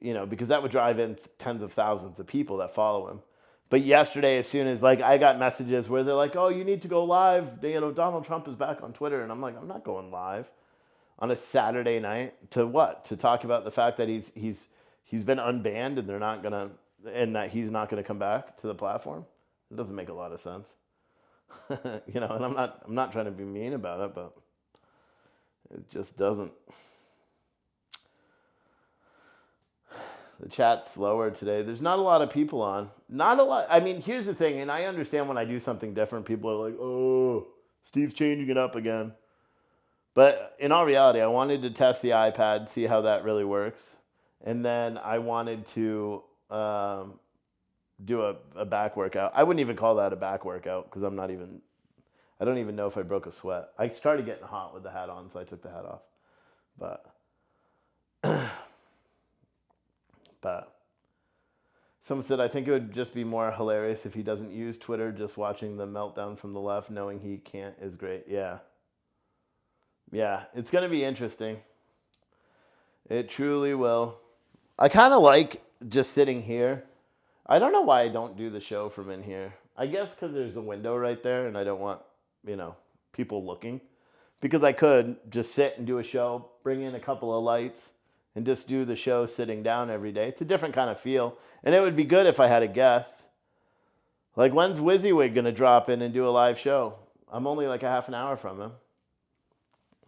You know, because that would drive in tens of thousands of people that follow him. But yesterday, as soon as, like, I got messages where they're like, oh, you need to go live. You know, Donald Trump is back on Twitter. And I'm like, I'm not going live on a Saturday night to what? To talk about the fact that he's been unbanned and they're not going to, and that he's not going to come back to the platform. It doesn't make a lot of sense. You know, and I'm not trying to be mean about it, but it just doesn't. The chat's slower today. There's not a lot of people on. Not a lot. I mean, here's the thing, and I understand when I do something different, people are like, oh, Steve's changing it up again. But in all reality, I wanted to test the iPad, see how that really works. And then I wanted to do a back workout. I wouldn't even call that a back workout because I don't even know if I broke a sweat. I started getting hot with the hat on, so I took the hat off. But someone said, I think it would just be more hilarious if he doesn't use Twitter. Just watching the meltdown from the left, knowing he can't, is great. Yeah. Yeah, it's going to be interesting. It truly will. I kind of like just sitting here. I don't know why I don't do the show from in here. I guess because there's a window right there and I don't want, people looking. Because I could just sit and do a show, bring in a couple of lights, and just do the show sitting down every day. It's a different kind of feel. And it would be good if I had a guest. Like, when's WYSIWYG going to drop in and do a live show? I'm only like a half an hour from him.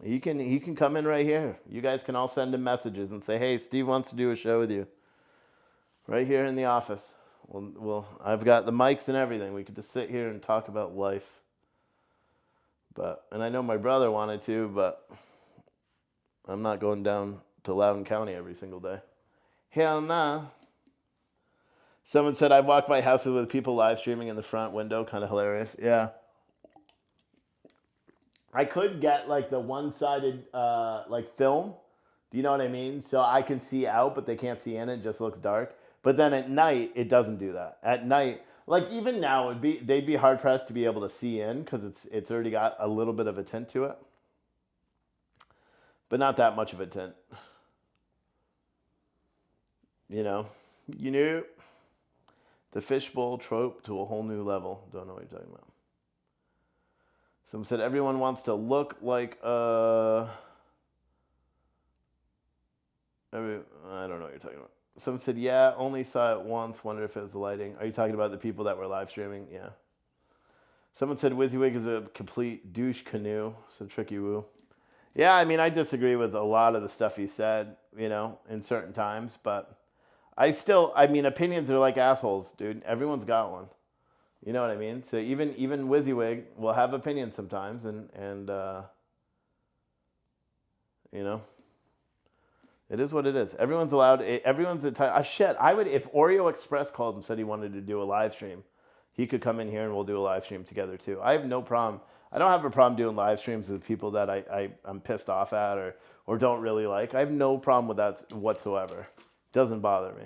He can come in right here. You guys can all send him messages and say, hey, Steve wants to do a show with you. Right here in the office. I've got the mics and everything. We could just sit here and talk about life. And I know my brother wanted to, but I'm not going down to Loudoun County every single day. Hell nah. Someone said, I've walked by houses with people live streaming in the front window. Kind of hilarious. Yeah. I could get like the one-sided film. Do you know what I mean? So I can see out, but they can't see in. It just looks dark. But then at night, it doesn't do that. At night, like even now, they'd be hard-pressed to be able to see in because it's already got a little bit of a tint to it. But not that much of a tint. The fishbowl trope to a whole new level. Don't know what you're talking about. Someone said everyone wants to look like I don't know what you're talking about. Someone said, yeah, only saw it once. Wonder if it was the lighting. Are you talking about the people that were live streaming? Yeah. Someone said WYSIWYG is a complete douche canoe. So tricky woo. Yeah, I mean, I disagree with a lot of the stuff he said, in certain times. But opinions are like assholes, dude. Everyone's got one. You know what I mean? So even WYSIWYG will have opinions sometimes, and you know, it is what it is. Everyone's allowed. Everyone's entitled. Shit, I would if Oreo Express called and said he wanted to do a live stream, he could come in here and we'll do a live stream together too. I have no problem. I don't have a problem doing live streams with people that I'm pissed off at or don't really like. I have no problem with that whatsoever. It doesn't bother me.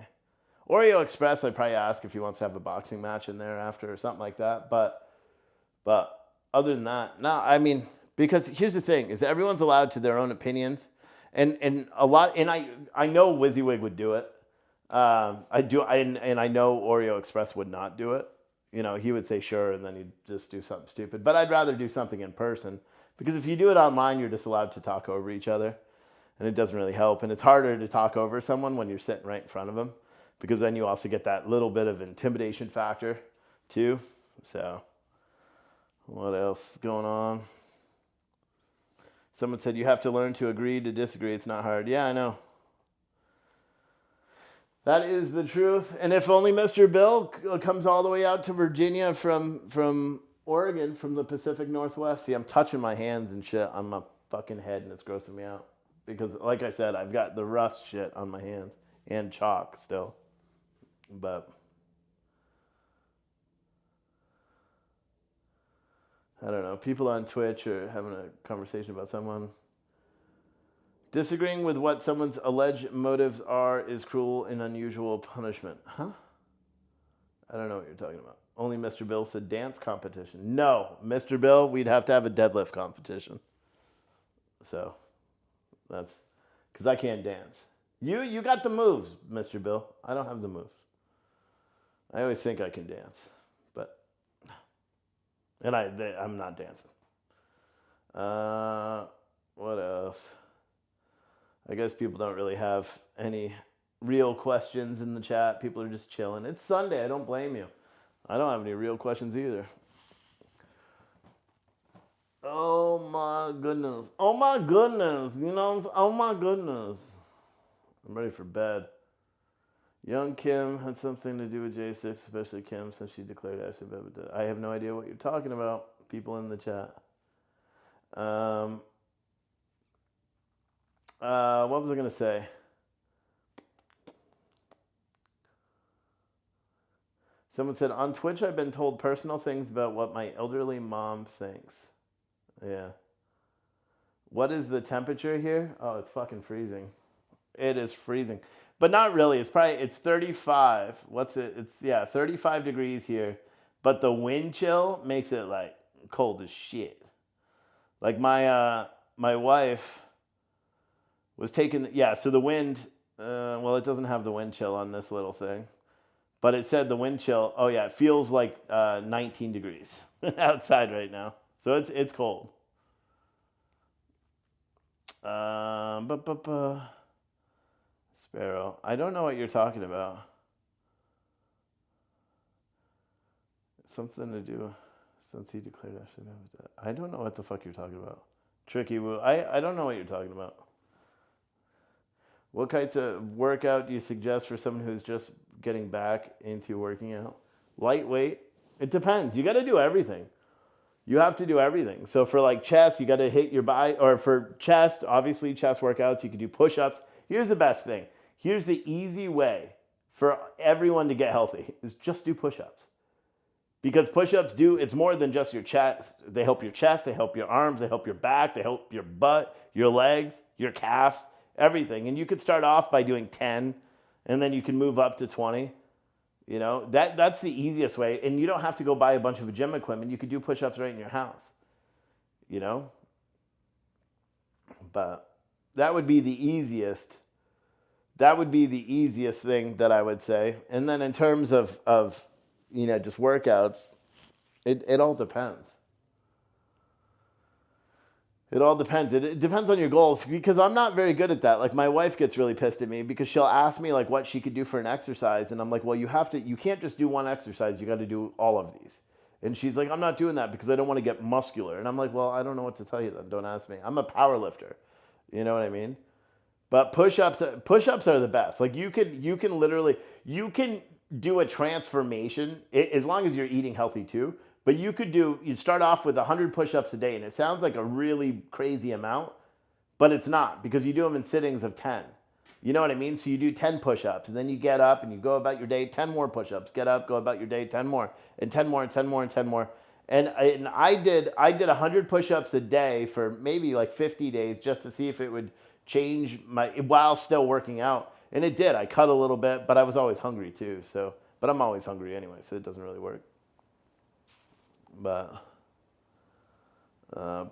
Oreo Express, I'd probably ask if he wants to have a boxing match in there after or something like that. But other than that, no, I mean, because here's the thing, is everyone's allowed to their own opinions. And a lot, and I know WYSIWYG would do it. I know Oreo Express would not do it. You know, he would say sure, and then he'd just do something stupid. But I'd rather do something in person, because if you do it online, you're just allowed to talk over each other, and it doesn't really help. And it's harder to talk over someone when you're sitting right in front of them, because then you also get that little bit of intimidation factor too. So what else is going on? Someone said you have to learn to agree to disagree. It's not hard. Yeah, I know. That is the truth. And if only Mr. Bill comes all the way out to Virginia from Oregon, from the Pacific Northwest. See, I'm touching my hands and shit on my fucking head, and it's grossing me out. Because, like I said, I've got the rust shit on my hands and chalk still. But I don't know. People on Twitch are having a conversation about someone. Disagreeing with what someone's alleged motives are is cruel and unusual punishment. Huh? I don't know what you're talking about. Only Mr. Bill said dance competition. No, Mr. Bill, we'd have to have a deadlift competition. So, that's... because I can't dance. You got the moves, Mr. Bill. I don't have the moves. I always think I can dance. But... and I'm not dancing. What else? I guess people don't really have any real questions in the chat. People are just chilling. It's Sunday. I don't blame you. I don't have any real questions either. Oh my goodness. Oh my goodness. You know, oh my goodness. I'm ready for bed. Young Kim had something to do with J6, especially Kim, since she declared Ashley Babbitt dead. I have no idea what you're talking about, people in the chat. What was I going to say? Someone said, on Twitch, I've been told personal things about what my elderly mom thinks. Yeah. What is the temperature here? Oh, it's fucking freezing. It is freezing. But not really. It's 35. What's it? It's 35 degrees here. But the wind chill makes it like cold as shit. Like my wife was taking, so the wind, well, it doesn't have the wind chill on this little thing. But it said the wind chill, it feels like 19 degrees outside right now. So it's cold. Sparrow. I don't know what you're talking about. Something to do since he declared Ashley Babbitt dead. I don't know what the fuck you're talking about. Tricky Woo. I don't know what you're talking about. What kinds of workout do you suggest for someone who's just getting back into working out? Lightweight. It depends. You got to do everything. You have to do everything. So for like chest, you got to hit your body. Or for chest, obviously chest workouts, you can do push-ups. Here's the best thing. Here's the easy way for everyone to get healthy is just do push-ups. Because push-ups it's more than just your chest. They help your chest, they help your arms, they help your back, they help your butt, your legs, your calves, everything. And you could start off by doing 10, and then you can move up to 20. You know, that's the easiest way. And you don't have to go buy a bunch of gym equipment. You could do push-ups right in your house. You know? But that would be the easiest. That would be the easiest thing that I would say. And then in terms of just workouts, it all depends. It all depends. It depends on your goals, because I'm not very good at that. Like my wife gets really pissed at me because she'll ask me like what she could do for an exercise, and I'm like, well, you can't just do one exercise. You got to do all of these. And she's like, I'm not doing that because I don't want to get muscular. And I'm like, well, I don't know what to tell you then. Don't ask me. I'm a power lifter. You know what I mean? But push-ups are the best. Like you can do a transformation, as long as you're eating healthy too. But you start off with 100 push-ups a day, and it sounds like a really crazy amount, but it's not, because you do them in sittings of 10. You know what I mean? So you do 10 push-ups, and then you get up and you go about your day, 10 more push-ups, get up, go about your day, 10 more, and 10 more, and 10 more, and 10 more. And I did 100 push-ups a day for maybe like 50 days just to see if it would change while still working out. And it did. I cut a little bit, but I was always hungry too. But I'm always hungry anyway, so it doesn't really work. But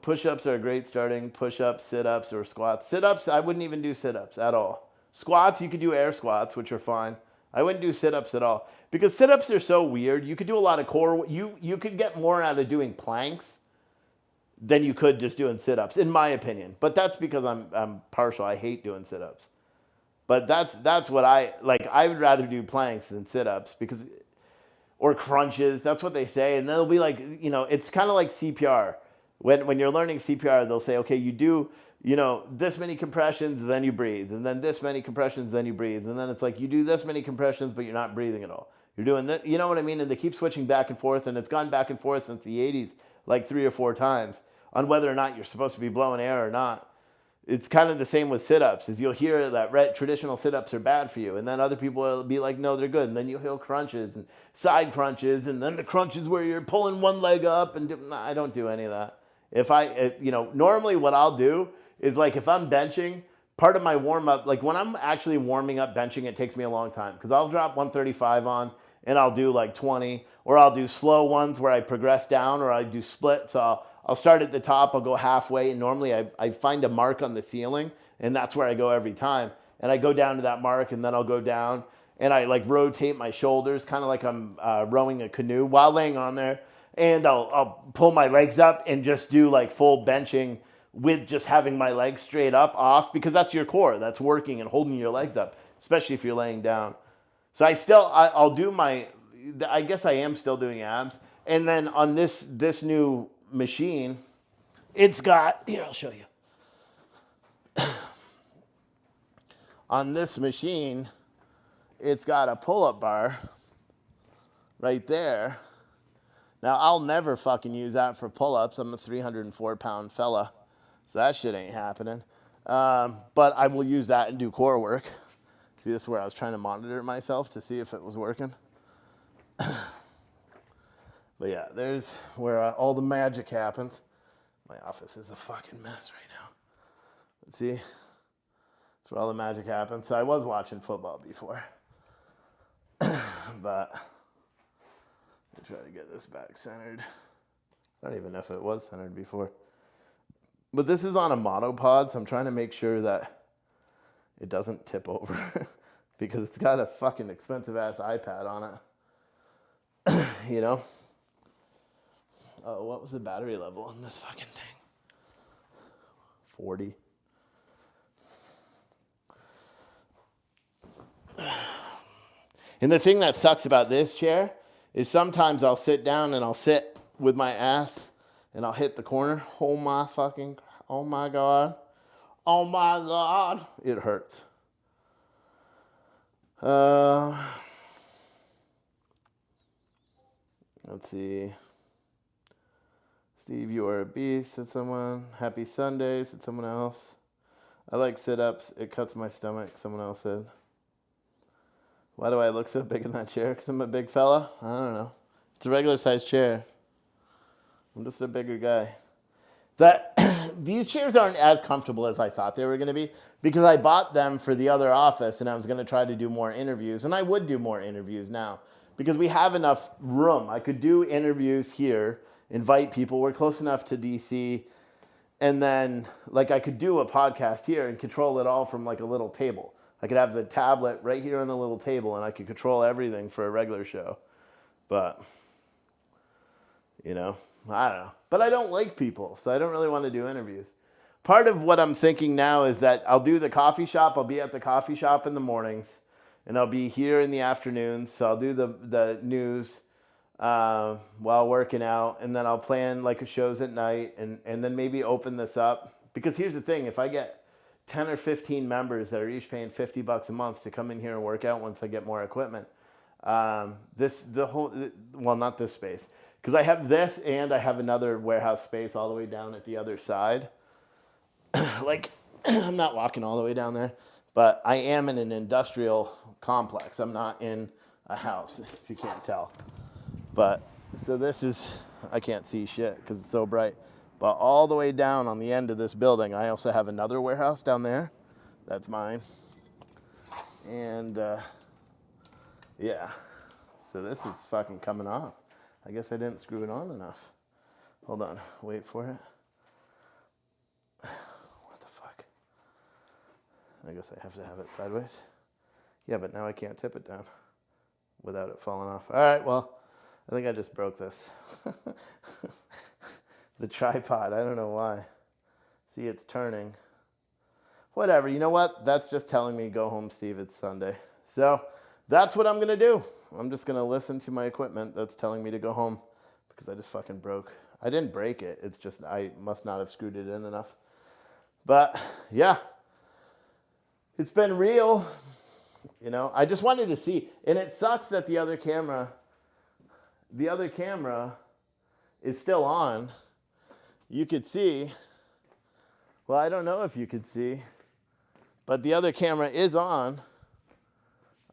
push-ups are great starting. Push-ups, sit-ups, or squats. Sit-ups, I wouldn't even do sit-ups at all. Squats, you could do air squats, which are fine. I wouldn't do sit-ups at all, because sit-ups are so weird. You could do a lot of core. You could get more out of doing planks than you could just doing sit-ups, in my opinion. But that's because I'm partial. I hate doing sit-ups. But that's what I like. I would rather do planks than sit-ups, or crunches. That's what they say. And they'll be like, it's kind of like CPR. When you're learning CPR, they'll say, okay, you do, this many compressions, then you breathe. And then this many compressions, then you breathe. And then it's like, you do this many compressions, but you're not breathing at all. You're doing that, you know what I mean? And they keep switching back and forth. And it's gone back and forth since the 80s, like 3 or 4 times, on whether or not you're supposed to be blowing air or not. It's kind of the same with sit-ups, is you'll hear that traditional sit-ups are bad for you. And then other people will be like, no, they're good. And then you'll hear crunches and side crunches. And then the crunches where you're pulling one leg up. I don't do any of that. Normally what I'll do is, like, if I'm benching, part of my warm-up, like when I'm actually warming up benching, it takes me a long time, because I'll drop 135 on and I'll do like 20, or I'll do slow ones where I progress down, or I do split. So I'll start at the top, I'll go halfway, and normally I find a mark on the ceiling, and that's where I go every time. And I go down to that mark, and then I'll go down, and I like rotate my shoulders, kind of like I'm rowing a canoe while laying on there. And I'll pull my legs up and just do like full benching with just having my legs straight up off, because that's your core. That's working and holding your legs up, especially if you're laying down. So I'll do I guess I am still doing abs. And then on this new machine, it's got, here, I'll show you. On this machine, it's got a pull-up bar right there. Now, I'll never fucking use that for pull-ups. I'm a 304-pound fella, so that shit ain't happening. But I will use that and do core work. See, this is where I was trying to monitor myself to see if it was working. But yeah, there's where all the magic happens. My office is a fucking mess right now. But see, that's where all the magic happens. So I was watching football before. But I'll try to get this back centered. I don't even know if it was centered before. But this is on a monopod, so I'm trying to make sure that it doesn't tip over because it's got a fucking expensive-ass iPad on it. Oh, what was the battery level on this fucking thing? 40. And the thing that sucks about this chair is sometimes I'll sit down and I'll sit with my ass and I'll hit the corner. Oh my God. Oh my God. It hurts. Let's see. Steve, you are a beast, said someone. Happy Sunday, said someone else. I like sit-ups. It cuts my stomach, someone else said. Why do I look so big in that chair? Because I'm a big fella? I don't know. It's a regular-sized chair. I'm just a bigger guy. These chairs aren't as comfortable as I thought they were going to be, because I bought them for the other office and I was going to try to do more interviews. And I would do more interviews now because we have enough room. I could do interviews here, invite people. We're close enough to DC. And then like I could do a podcast here and control it all from like a little table. I could have the tablet right here on the little table and I could control everything for a regular show. But, I don't know. But I don't like people, so I don't really want to do interviews. Part of what I'm thinking now is that I'll do the coffee shop. I'll be at the coffee shop in the mornings, and I'll be here in the afternoons. So I'll do the news while working out, and then I'll plan like shows at night, and then maybe open this up. Because here's the thing, if I get 10 or 15 members that are each paying $50 a month to come in here and work out once I get more equipment, Well, not this space, because I have this and I have another warehouse space all the way down at the other side. Like, I'm not walking all the way down there, but I am in an industrial complex. I'm not in a house, if you can't tell. But, so this is, I can't see shit because it's so bright. But all the way down on the end of this building, I also have another warehouse down there. That's mine. And, yeah. So this is fucking coming off. I guess I didn't screw it on enough. Hold on, wait for it. What the fuck? I guess I have to have it sideways. Yeah, but now I can't tip it down without it falling off. All right, well, I think I just broke this. The tripod, I don't know why. See, it's turning. Whatever, you know what? That's just telling me, go home, Steve, it's Sunday. So that's what I'm gonna do. I'm just gonna listen to my equipment that's telling me to go home because I just fucking broke. I didn't break it, it's just I must not have screwed it in enough. But yeah, it's been real. You know, I just wanted to see, and it sucks that the other camera is still on. You could see, well, I don't know if you could see, but the other camera is on.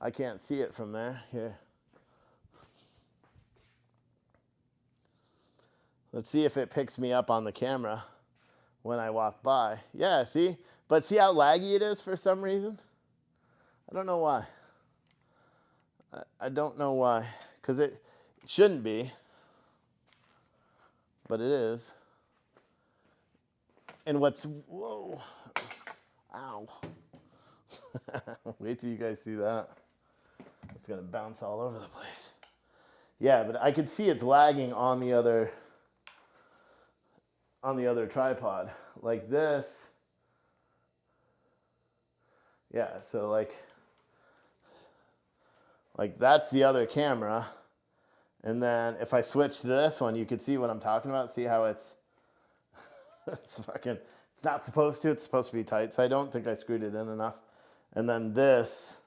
I can't see it from there. Here. Let's see if it picks me up on the camera when I walk by. Yeah, see? But see how laggy it is for some reason? I don't know why. I don't know why. Because it shouldn't be. But it is. And whoa. Ow. Wait till you guys see that. It's going to bounce all over the place. Yeah, but I could see it's lagging on the other tripod. Like this. Yeah, so like that's the other camera. And then if I switch to this one, you could see what I'm talking about. See how it's it's not supposed to. It's supposed to be tight. So I don't think I screwed it in enough. And then this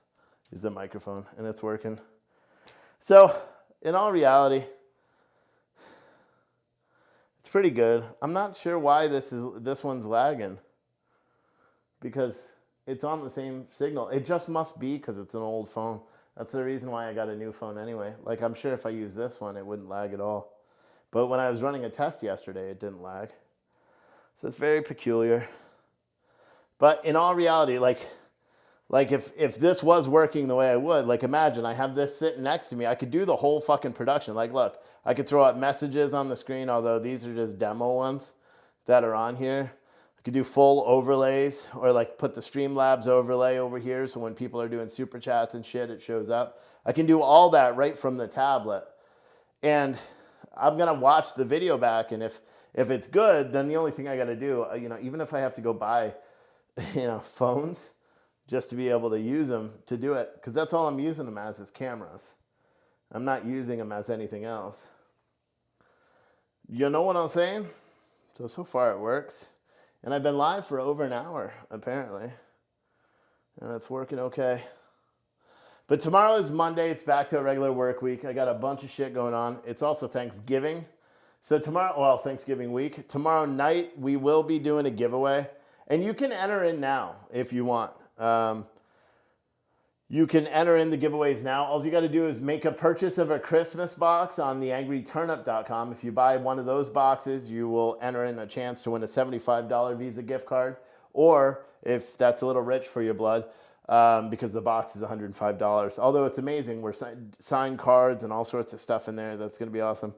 is the microphone, and it's working. So in all reality, it's pretty good. I'm not sure why this one's lagging, because it's on the same signal. It just must be because it's an old phone. That's the reason why I got a new phone anyway. Like, I'm sure if I use this one, it wouldn't lag at all. But when I was running a test yesterday, it didn't lag. So it's very peculiar. But in all reality, like if this was working the way I would, like imagine I have this sitting next to me, I could do the whole fucking production. Like, look, I could throw out messages on the screen, although these are just demo ones that are on here. I could do full overlays, or like put the Streamlabs overlay over here so when people are doing super chats and shit, it shows up. I can do all that right from the tablet. And I'm gonna watch the video back, and if it's good, then the only thing I gotta do, you know, even if I have to go buy, you know, phones just to be able to use them to do it, because that's all I'm using them as is cameras. I'm not using them as anything else. You know what I'm saying? So far it works. And I've been live for over an hour, apparently. And it's working okay. But tomorrow is Monday. It's back to a regular work week. I got a bunch of shit going on. It's also Thanksgiving. So tomorrow, well, Thanksgiving week. Tomorrow night, we will be doing a giveaway. And you can enter in now if you want. You can enter in the giveaways now. All you got to do is make a purchase of a Christmas box on theangryturnip.com. If you buy one of those boxes, you will enter in a chance to win a $75 Visa gift card. Or if that's a little rich for your blood, because the box is $105. Although it's amazing. We're signed cards and all sorts of stuff in there. That's going to be awesome.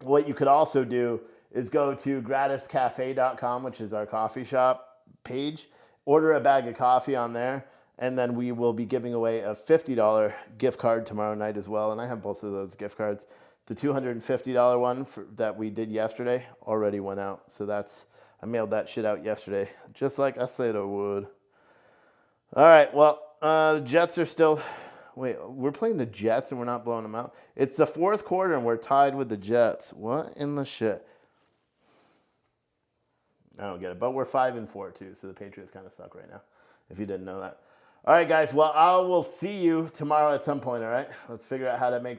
What you could also do is go to gratiscafe.com, which is our coffee shop page. Order a bag of coffee on there, and then we will be giving away a $50 gift card tomorrow night as well. And I have both of those gift cards. The $250 one that we did yesterday already went out. So I mailed that shit out yesterday, just like I said I would. All right, well, the Jets are still... Wait, we're playing the Jets and we're not blowing them out? It's the fourth quarter and we're tied with the Jets. What in the shit? I don't get it. But we're 5-4 too, so the Patriots kind of suck right now, if you didn't know that. All right, guys. Well, I will see you tomorrow at some point, all right? Let's figure out how to make this